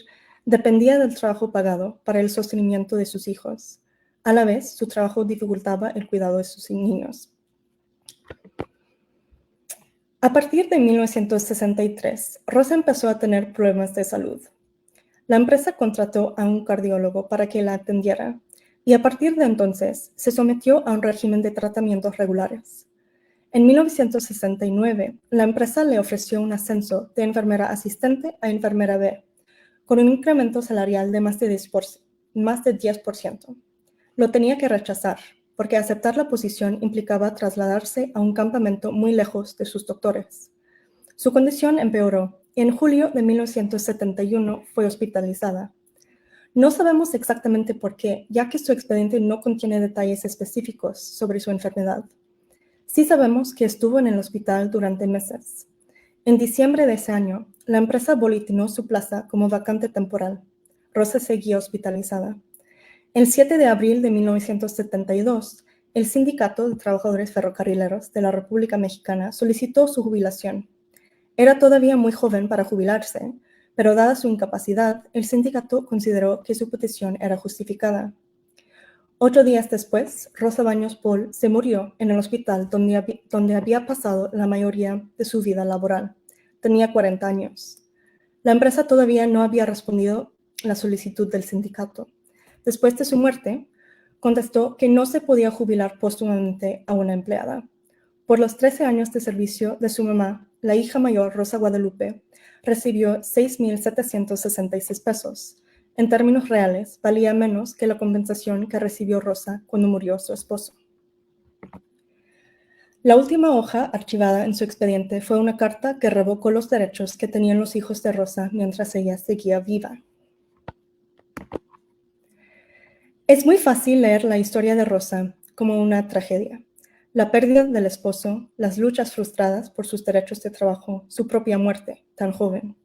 dependía del trabajo pagado para el sostenimiento de sus hijos. A la vez, su trabajo dificultaba el cuidado de sus niños. A partir de 1963, Rosa empezó a tener problemas de salud. La empresa contrató a un cardiólogo para que la atendiera y a partir de entonces se sometió a un régimen de tratamientos regulares. En 1969, la empresa le ofreció un ascenso de enfermera asistente a enfermera B, con un incremento salarial de más de 10%. Lo tenía que rechazar, porque aceptar la posición implicaba trasladarse a un campamento muy lejos de sus doctores. Su condición empeoró y en julio de 1971 fue hospitalizada. No sabemos exactamente por qué, ya que su expediente no contiene detalles específicos sobre su enfermedad. Sí sabemos que estuvo en el hospital durante meses. En diciembre de ese año, la empresa boletinó su plaza como vacante temporal. Rosa seguía hospitalizada. El 7 de abril de 1972, el Sindicato de Trabajadores Ferrocarrileros de la República Mexicana solicitó su jubilación. Era todavía muy joven para jubilarse, pero dada su incapacidad, el sindicato consideró que su petición era justificada. 8 días después, Rosa Baños Paul se murió en el hospital donde había pasado la mayoría de su vida laboral. Tenía 40 años. La empresa todavía no había respondido a la solicitud del sindicato. Después de su muerte, contestó que no se podía jubilar póstumamente a una empleada. Por los 13 años de servicio de su mamá, la hija mayor, Rosa Guadalupe, recibió 6,766 pesos. En términos reales, valía menos que la compensación que recibió Rosa cuando murió su esposo. La última hoja archivada en su expediente fue una carta que revocó los derechos que tenían los hijos de Rosa mientras ella seguía viva. Es muy fácil leer la historia de Rosa como una tragedia. La pérdida del esposo, las luchas frustradas por sus derechos de trabajo, su propia muerte, tan joven.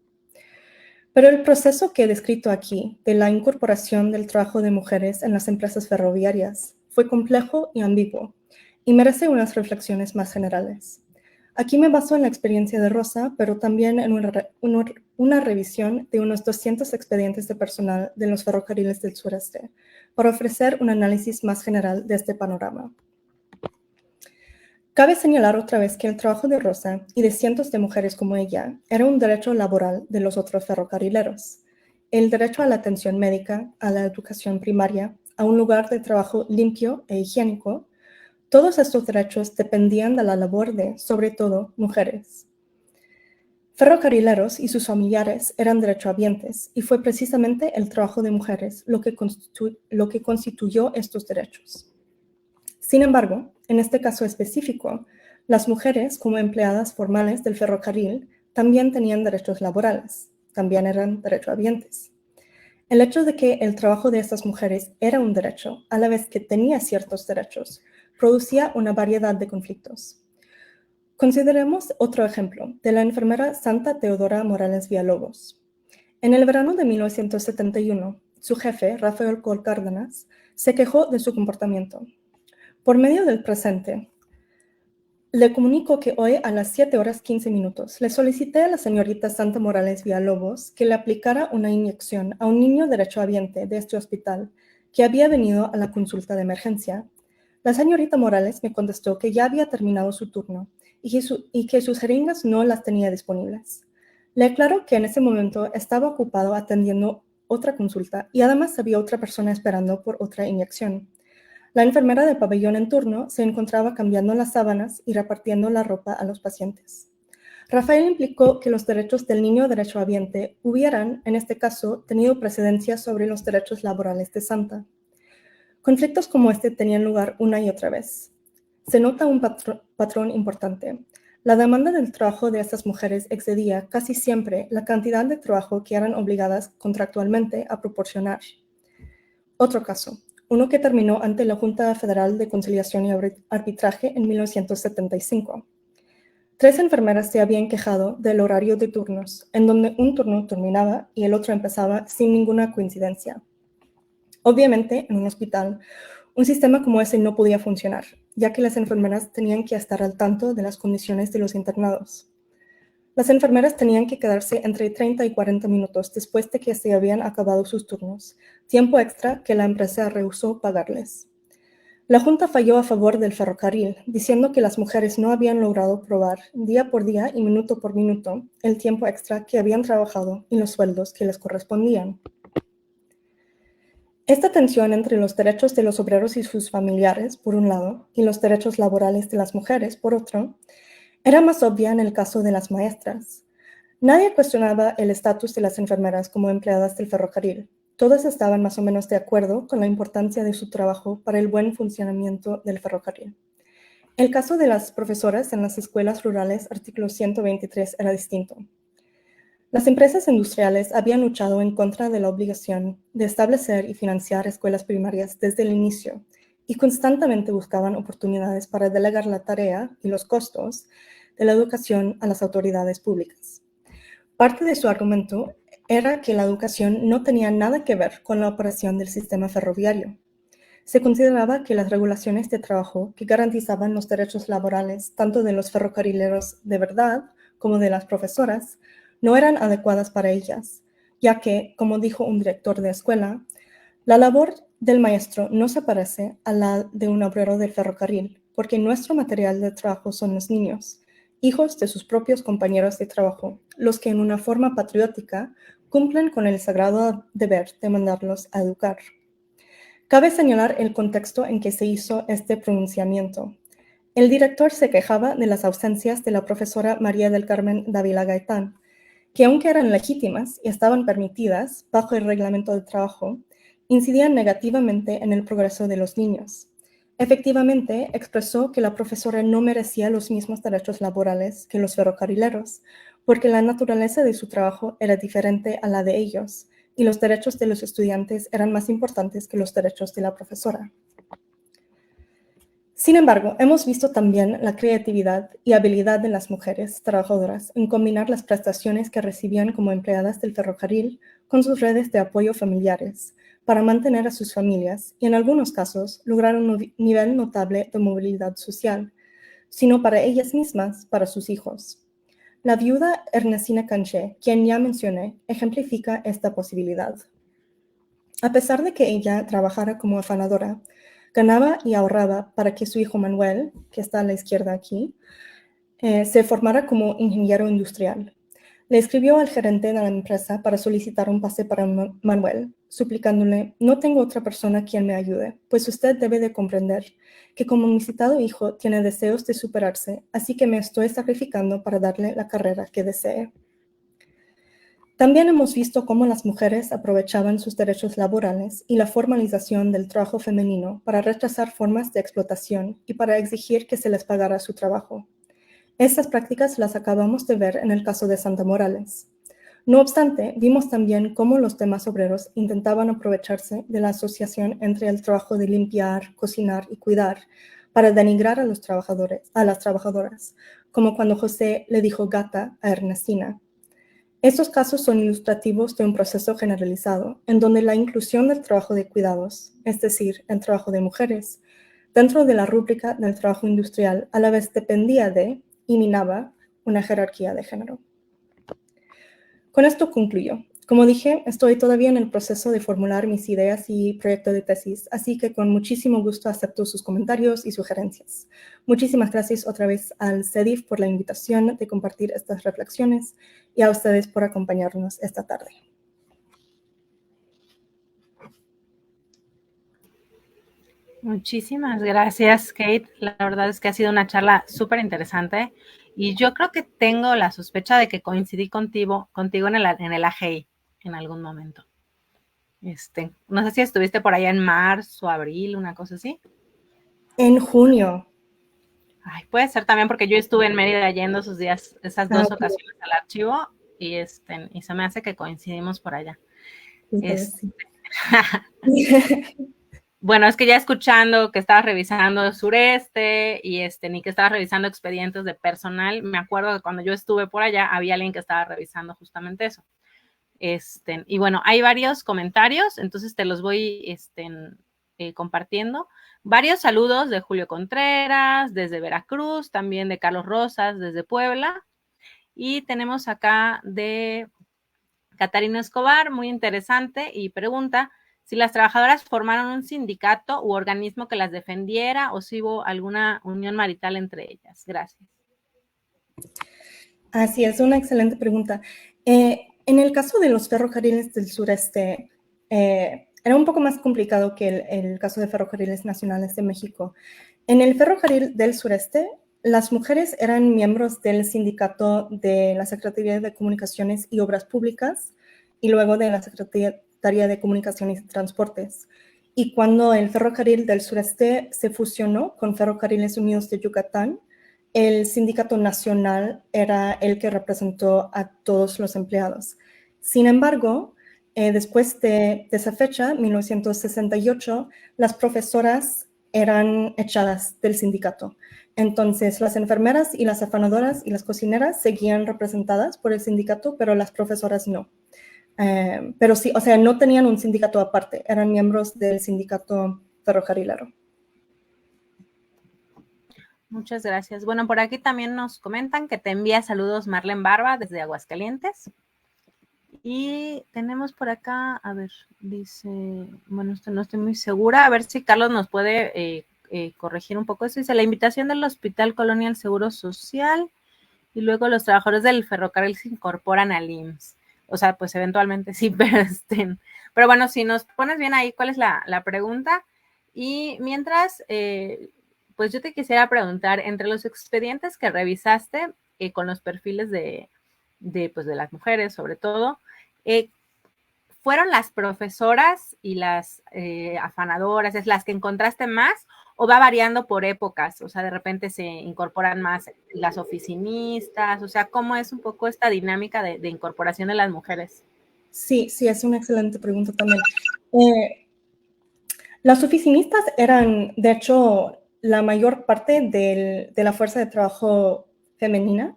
Pero el proceso que he descrito aquí, de la incorporación del trabajo de mujeres en las empresas ferroviarias, fue complejo y ambiguo, y merece unas reflexiones más generales. Aquí me baso en la experiencia de Rosa, pero también en una revisión de unos 200 expedientes de personal de los ferrocarriles del sureste, para ofrecer un análisis más general de este panorama. Cabe señalar otra vez que el trabajo de Rosa y de cientos de mujeres como ella era un derecho laboral de los otros ferrocarrileros. El derecho a la atención médica, a la educación primaria, a un lugar de trabajo limpio e higiénico, todos estos derechos dependían de la labor de, sobre todo, mujeres. Ferrocarrileros y sus familiares eran derechohabientes y fue precisamente el trabajo de mujeres lo que constituyó estos derechos. Sin embargo, en este caso específico, las mujeres como empleadas formales del ferrocarril también tenían derechos laborales, también eran derechohabientes. El hecho de que el trabajo de estas mujeres era un derecho, a la vez que tenía ciertos derechos, producía una variedad de conflictos. Consideremos otro ejemplo de la enfermera Santa Teodora Morales Villalobos. En el verano de 1971, su jefe, Rafael Col Cárdenas, se quejó de su comportamiento. Por medio del presente, le comunico que hoy a las 7:15 le solicité a la señorita Santa Morales Villalobos que le aplicara una inyección a un niño derechohabiente de este hospital que había venido a la consulta de emergencia. La señorita Morales me contestó que ya había terminado su turno y que sus jeringas no las tenía disponibles. Le aclaró que en ese momento estaba ocupado atendiendo otra consulta y además había otra persona esperando por otra inyección. La enfermera del pabellón en turno se encontraba cambiando las sábanas y repartiendo la ropa a los pacientes. Rafael implicó que los derechos del niño derechohabiente hubieran, en este caso, tenido precedencia sobre los derechos laborales de Santa. Conflictos como este tenían lugar una y otra vez. Se nota un patrón importante. La demanda del trabajo de estas mujeres excedía casi siempre la cantidad de trabajo que eran obligadas contractualmente a proporcionar. Otro caso, uno que terminó ante la Junta Federal de Conciliación y Arbitraje en 1975. 3 enfermeras se habían quejado del horario de turnos, en donde un turno terminaba y el otro empezaba sin ninguna coincidencia. Obviamente, en un hospital, un sistema como ese no podía funcionar, ya que las enfermeras tenían que estar al tanto de las condiciones de los internados. Las enfermeras tenían que quedarse entre 30 y 40 minutos después de que se habían acabado sus turnos, tiempo extra que la empresa rehusó pagarles. La Junta falló a favor del ferrocarril, diciendo que las mujeres no habían logrado probar día por día y minuto por minuto el tiempo extra que habían trabajado y los sueldos que les correspondían. Esta tensión entre los derechos de los obreros y sus familiares, por un lado, y los derechos laborales de las mujeres, por otro, era más obvia en el caso de las maestras. Nadie cuestionaba el estatus de las enfermeras como empleadas del ferrocarril. Todos estaban más o menos de acuerdo con la importancia de su trabajo para el buen funcionamiento del ferrocarril. El caso de las profesoras en las escuelas rurales, artículo 123, era distinto. Las empresas industriales habían luchado en contra de la obligación de establecer y financiar escuelas primarias desde el inicio y constantemente buscaban oportunidades para delegar la tarea y los costos de la educación a las autoridades públicas. Parte de su argumento era que la educación no tenía nada que ver con la operación del sistema ferroviario. Se consideraba que las regulaciones de trabajo que garantizaban los derechos laborales tanto de los ferrocarrileros de verdad como de las profesoras no eran adecuadas para ellas, ya que, como dijo un director de escuela, la labor del maestro no se parece a la de un obrero del ferrocarril, porque nuestro material de trabajo son los niños, hijos de sus propios compañeros de trabajo, los que en una forma patriótica cumplen con el sagrado deber de mandarlos a educar. Cabe señalar el contexto en que se hizo este pronunciamiento. El director se quejaba de las ausencias de la profesora María del Carmen Dávila Gaitán, que aunque eran legítimas y estaban permitidas bajo el reglamento de trabajo, incidían negativamente en el progreso de los niños. Efectivamente, expresó que la profesora no merecía los mismos derechos laborales que los ferrocarrileros, porque la naturaleza de su trabajo era diferente a la de ellos, y los derechos de los estudiantes eran más importantes que los derechos de la profesora. Sin embargo, hemos visto también la creatividad y habilidad de las mujeres trabajadoras en combinar las prestaciones que recibían como empleadas del ferrocarril con sus redes de apoyo familiares para mantener a sus familias y, en algunos casos, lograr un nivel notable de movilidad social, sino para ellas mismas, para sus hijos. La viuda Ernestina Canché, quien ya mencioné, ejemplifica esta posibilidad. A pesar de que ella trabajara como afanadora, Ganaba y ahorraba para que su hijo Manuel, que está a la izquierda aquí, se formara como ingeniero industrial. Le escribió al gerente de la empresa para solicitar un pase para Manuel, suplicándole: no tengo otra persona quien me ayude, pues usted debe de comprender que como mi citado hijo tiene deseos de superarse, así que me estoy sacrificando para darle la carrera que desee. También hemos visto cómo las mujeres aprovechaban sus derechos laborales y la formalización del trabajo femenino para rechazar formas de explotación y para exigir que se les pagara su trabajo. Estas prácticas las acabamos de ver en el caso de Santa Morales. No obstante, vimos también cómo los demás obreros intentaban aprovecharse de la asociación entre el trabajo de limpiar, cocinar y cuidar para denigrar a las trabajadoras, como cuando José le dijo gata a Ernestina. Estos casos son ilustrativos de un proceso generalizado, en donde la inclusión del trabajo de cuidados, es decir, el trabajo de mujeres, dentro de la rúbrica del trabajo industrial, a la vez dependía de y minaba una jerarquía de género. Con esto concluyo. Como dije, estoy todavía en el proceso de formular mis ideas y proyecto de tesis, así que con muchísimo gusto acepto sus comentarios y sugerencias. Muchísimas gracias otra vez al CEDIF por la invitación de compartir estas reflexiones y a ustedes por acompañarnos esta tarde. Muchísimas gracias, Kate. La verdad es que ha sido una charla súper interesante y yo creo que tengo la sospecha de que coincidí contigo en el AGI en algún momento. No sé si estuviste por allá en marzo, abril, una cosa así. En junio. Ay, puede ser también porque yo estuve en Mérida yendo esos días, esas dos ocasiones al archivo y se me hace que coincidimos por allá. Bueno, es que ya escuchando que estabas revisando Sureste y ni que estabas revisando expedientes de personal, me acuerdo que cuando yo estuve por allá había alguien que estaba revisando justamente eso. Y bueno, hay varios comentarios, entonces te los voy compartiendo. Varios saludos de Julio Contreras, desde Veracruz, también de Carlos Rosas, desde Puebla. Y tenemos acá de Catarina Escobar, muy interesante, y pregunta si las trabajadoras formaron un sindicato u organismo que las defendiera o si hubo alguna unión marital entre ellas. Gracias. Así es, una excelente pregunta. En el caso de los ferrocarriles del sureste, era un poco más complicado que el caso de Ferrocarriles Nacionales de México. En el ferrocarril del sureste, las mujeres eran miembros del sindicato de la Secretaría de Comunicaciones y Obras Públicas y luego de la Secretaría de Comunicaciones y Transportes. Y cuando el ferrocarril del sureste se fusionó con Ferrocarriles Unidos de Yucatán, el sindicato nacional era el que representó a todos los empleados. Sin embargo, después de esa fecha, 1968, las profesoras eran echadas del sindicato. Entonces, las enfermeras y las afanadoras y las cocineras seguían representadas por el sindicato, pero las profesoras no. Pero sí, o sea, no tenían un sindicato aparte, eran miembros del sindicato ferrocarrilero. Muchas gracias. Bueno, por aquí también nos comentan que te envía saludos Marlene Barba desde Aguascalientes. Y tenemos por acá, a ver, dice, bueno, no estoy muy segura, a ver si Carlos nos puede corregir un poco eso. Dice, la invitación del Hospital Colonial Seguro Social y luego los trabajadores del ferrocarril se incorporan al IMSS. O sea, pues eventualmente sí, pero bueno, si nos pones bien ahí, ¿cuál es la pregunta? Y mientras, pues yo te quisiera preguntar, entre los expedientes que revisaste con los perfiles de las mujeres, sobre todo, ¿fueron las profesoras y las afanadoras, es las que encontraste más o va variando por épocas? O sea, de repente se incorporan más las oficinistas, o sea, ¿cómo es un poco esta dinámica de incorporación de las mujeres? Sí, es una excelente pregunta también. Las oficinistas eran, de hecho, la mayor parte de la fuerza de trabajo femenina,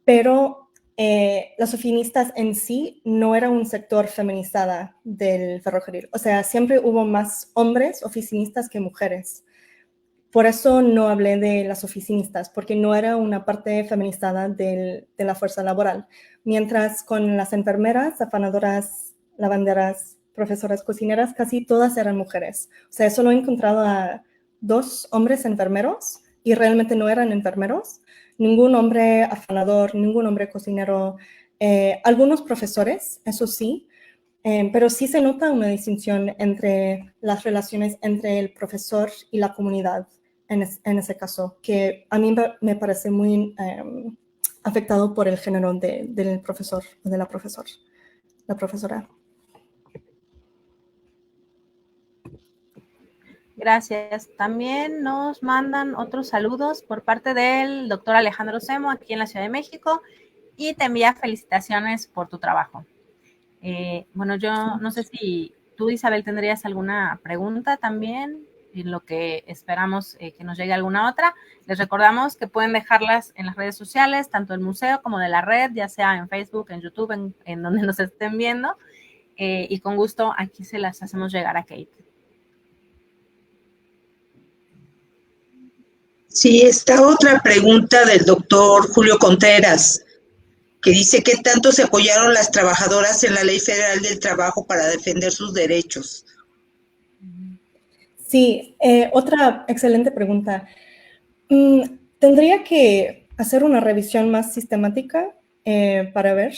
pero las oficinistas en sí no era un sector feminizada del ferrocarril. O sea, siempre hubo más hombres oficinistas que mujeres. Por eso no hablé de las oficinistas, porque no era una parte feminizada de la fuerza laboral. Mientras con las enfermeras, afanadoras, lavanderas profesoras cocineras, casi todas eran mujeres. O sea, solo he encontrado a 2 hombres enfermeros y realmente no eran enfermeros. Ningún hombre afanador, ningún hombre cocinero. Algunos profesores, eso sí, pero sí se nota una distinción entre las relaciones entre el profesor y la comunidad en ese caso, que a mí me parece muy afectado por el género del profesor o de la profesora. Gracias. También nos mandan otros saludos por parte del doctor Alejandro Semo, aquí en la Ciudad de México, y te envía felicitaciones por tu trabajo. Bueno, yo no sé si tú, Isabel, tendrías alguna pregunta también, en lo que esperamos que nos llegue alguna otra. Les recordamos que pueden dejarlas en las redes sociales, tanto del museo como de la red, ya sea en Facebook, en YouTube, en donde nos estén viendo, y con gusto aquí se las hacemos llegar a Kate. Sí, está otra pregunta del doctor Julio Contreras, que dice qué tanto se apoyaron las trabajadoras en la Ley Federal del Trabajo para defender sus derechos. Sí, otra excelente pregunta. Tendría que hacer una revisión más sistemática para ver,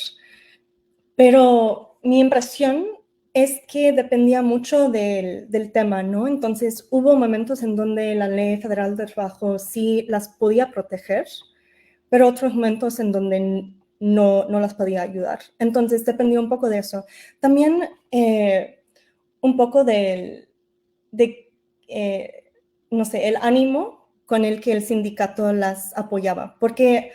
pero mi impresión es que dependía mucho del tema, ¿no? Entonces, hubo momentos en donde la Ley Federal del Trabajo sí las podía proteger, pero otros momentos en donde no las podía ayudar. Entonces, dependía un poco de eso. También un poco no sé, el ánimo con el que el sindicato las apoyaba, porque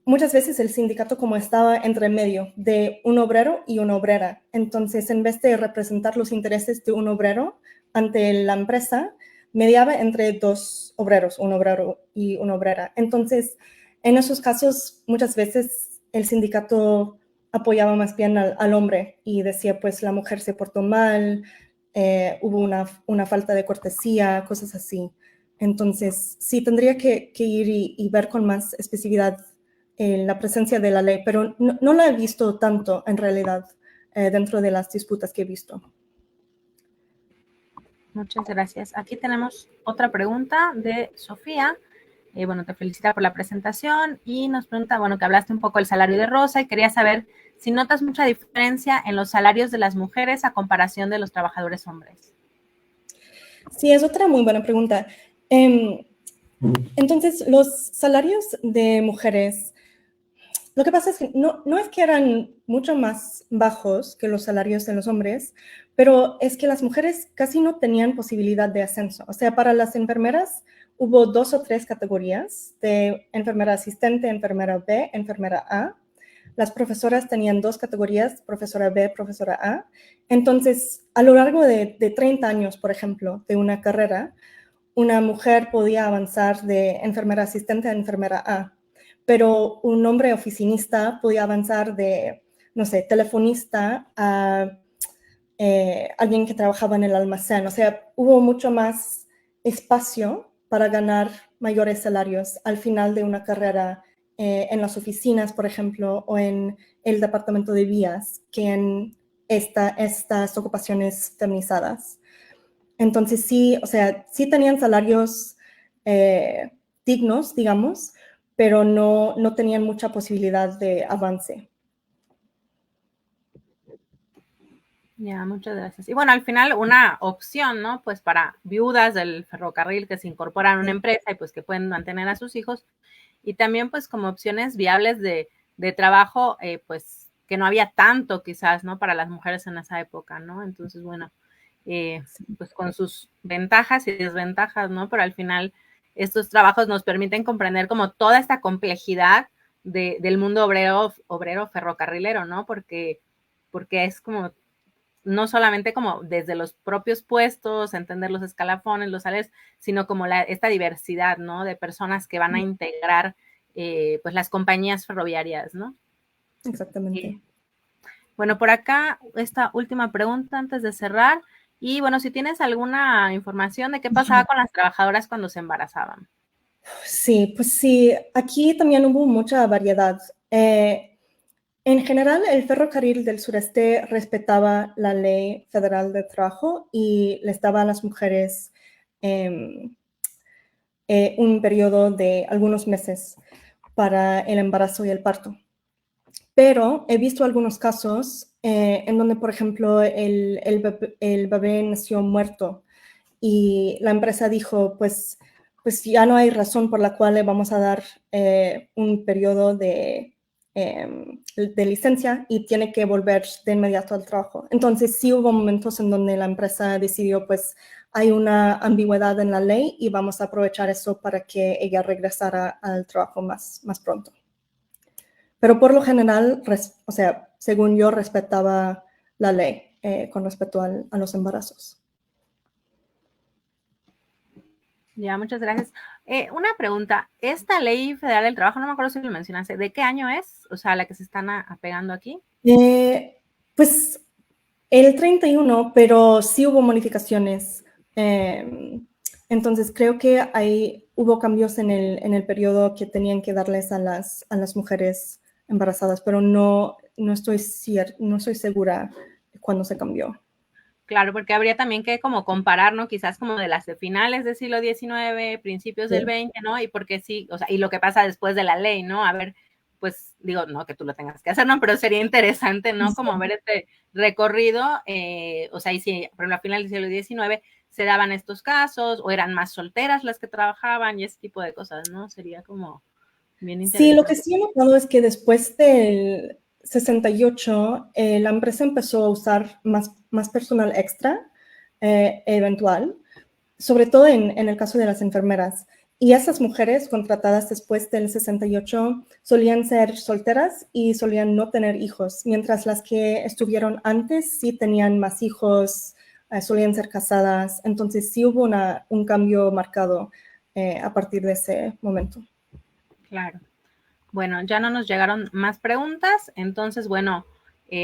muchas veces el sindicato como estaba entre medio de un obrero y una obrera, entonces en vez de representar los intereses de un obrero ante la empresa, mediaba entre 2 obreros, un obrero y una obrera. Entonces, en esos casos, muchas veces el sindicato apoyaba más bien al hombre y decía, pues la mujer se portó mal, hubo una falta de cortesía, cosas así. Entonces, sí, tendría que ir y ver con más especificidad la presencia de la ley, pero no la he visto tanto en realidad dentro de las disputas que he visto. Muchas gracias. Aquí tenemos otra pregunta de Sofía. Bueno, te felicita por la presentación y nos pregunta, bueno, que hablaste un poco del salario de Rosa y quería saber si notas mucha diferencia en los salarios de las mujeres a comparación de los trabajadores hombres. Sí, es otra muy buena pregunta. Entonces, los salarios de mujeres, lo que pasa es que no es que eran mucho más bajos que los salarios de los hombres, pero es que las mujeres casi no tenían posibilidad de ascenso. O sea, para las enfermeras hubo 2 o 3 categorías de enfermera asistente, enfermera B, enfermera A. Las profesoras tenían 2 categorías, profesora B, profesora A. Entonces, a lo largo de 30 años, por ejemplo, de una carrera, una mujer podía avanzar de enfermera asistente a enfermera A, pero un hombre oficinista podía avanzar de, no sé, telefonista a alguien que trabajaba en el almacén. O sea, hubo mucho más espacio para ganar mayores salarios al final de una carrera en las oficinas, por ejemplo, o en el departamento de vías, que en estas ocupaciones feminizadas. Entonces sí, o sea, sí tenían salarios dignos, digamos, pero no tenían mucha posibilidad de avance. Ya, muchas gracias. Y bueno, al final una opción, ¿no? Pues para viudas del ferrocarril que se incorporan a una empresa y pues que pueden mantener a sus hijos. Y también pues como opciones viables de trabajo, pues que no había tanto quizás, ¿no? Para las mujeres en esa época, ¿no? Entonces, bueno, pues con sus ventajas y desventajas, ¿no? Pero al final estos trabajos nos permiten comprender como toda esta complejidad del mundo obrero ferrocarrilero, ¿no? Porque es como no solamente como desde los propios puestos, entender los escalafones, los salarios, sino como esta diversidad, ¿no? De personas que van a integrar, pues, las compañías ferroviarias, ¿no? Exactamente. Bueno, por acá, esta última pregunta antes de cerrar. Y bueno, si tienes alguna información de qué pasaba con las trabajadoras cuando se embarazaban. Sí, pues sí, aquí también hubo mucha variedad. En general, el ferrocarril del sureste respetaba la ley federal de trabajo y les daba a las mujeres un periodo de algunos meses para el embarazo y el parto. Pero he visto algunos casos en donde, por ejemplo, el bebé nació muerto y la empresa dijo, pues ya no hay razón por la cual le vamos a dar un periodo de licencia y tiene que volver de inmediato al trabajo. Entonces sí hubo momentos en donde la empresa decidió, pues hay una ambigüedad en la ley y vamos a aprovechar eso para que ella regresara al trabajo más pronto. Pero por lo general, o sea, según yo, respetaba la ley con respecto a los embarazos. Ya, muchas gracias. Una pregunta, esta ley federal del trabajo, no me acuerdo si lo mencionaste, ¿de qué año es? O sea, la que se están apegando aquí. Pues el 31, pero sí hubo modificaciones. Entonces creo que hubo cambios en el periodo que tenían que darles a las mujeres embarazadas, pero no estoy segura de cuándo se cambió. Claro, porque habría también que como comparar, ¿no? Quizás como de las de finales del siglo XIX, principios del XX, ¿no? Y porque sí, o sea, y lo que pasa después de la ley, ¿no? A ver, pues digo, no que tú lo tengas que hacer, ¿no? Pero sería interesante, ¿no? Como ver este recorrido, o sea, y si, por ejemplo, a finales del siglo XIX se daban estos casos, o eran más solteras las que trabajaban y ese tipo de cosas, ¿no? Sería como bien interesante. Sí, lo que sí he notado es que después del 68, la empresa empezó a usar más personal extra eventual, sobre todo en el caso de las enfermeras. Y esas mujeres contratadas después del 68 solían ser solteras y solían no tener hijos, mientras las que estuvieron antes sí tenían más hijos, solían ser casadas. Entonces sí hubo un cambio marcado a partir de ese momento. Claro. Bueno, ya no nos llegaron más preguntas, entonces, bueno,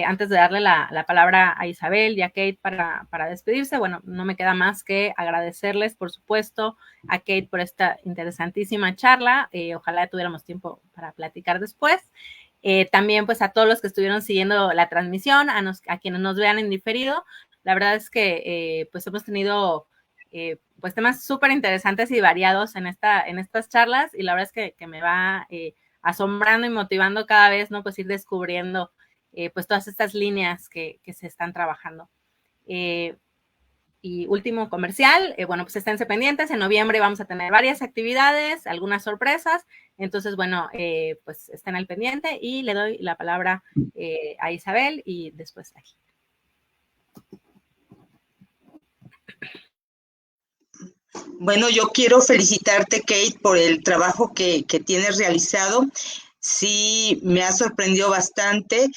antes de darle la palabra a Isabel y a Kate para despedirse, bueno, no me queda más que agradecerles, por supuesto, a Kate por esta interesantísima charla. Ojalá tuviéramos tiempo para platicar después. También, pues, a todos los que estuvieron siguiendo la transmisión, a quienes nos vean en diferido. La verdad es que, pues, hemos tenido pues temas súper interesantes y variados en estas charlas, y la verdad es que me va asombrando y motivando cada vez, ¿no? Pues ir descubriendo pues todas estas líneas que se están trabajando. Y último comercial, bueno, pues esténse pendientes, en noviembre vamos a tener varias actividades, algunas sorpresas, entonces, bueno, pues estén al pendiente y le doy la palabra a Isabel y después aquí. Bueno, yo quiero felicitarte, Kate, por el trabajo que tienes realizado. Sí, me ha sorprendido bastante.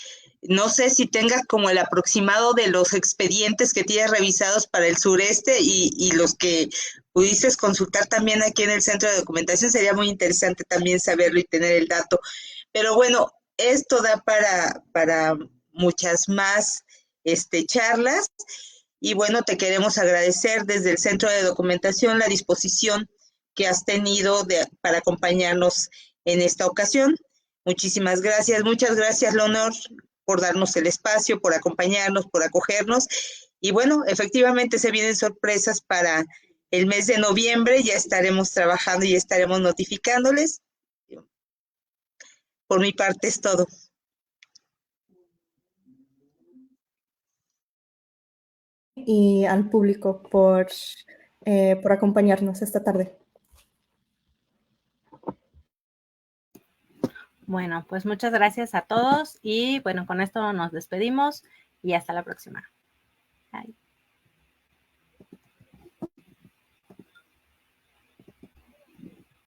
No sé si tengas como el aproximado de los expedientes que tienes revisados para el sureste y los que pudieses consultar también aquí en el centro de documentación. Sería muy interesante también saberlo y tener el dato. Pero bueno, esto da para muchas más charlas. Y bueno, te queremos agradecer desde el Centro de Documentación la disposición que has tenido para acompañarnos en esta ocasión. Muchísimas gracias. Muchas gracias, Leonor, por darnos el espacio, por acompañarnos, por acogernos. Y bueno, efectivamente se vienen sorpresas para el mes de noviembre. Ya estaremos trabajando y estaremos notificándoles. Por mi parte es todo. Y al público por acompañarnos esta tarde. Bueno, pues muchas gracias a todos y bueno, con esto nos despedimos y hasta la próxima. Bye.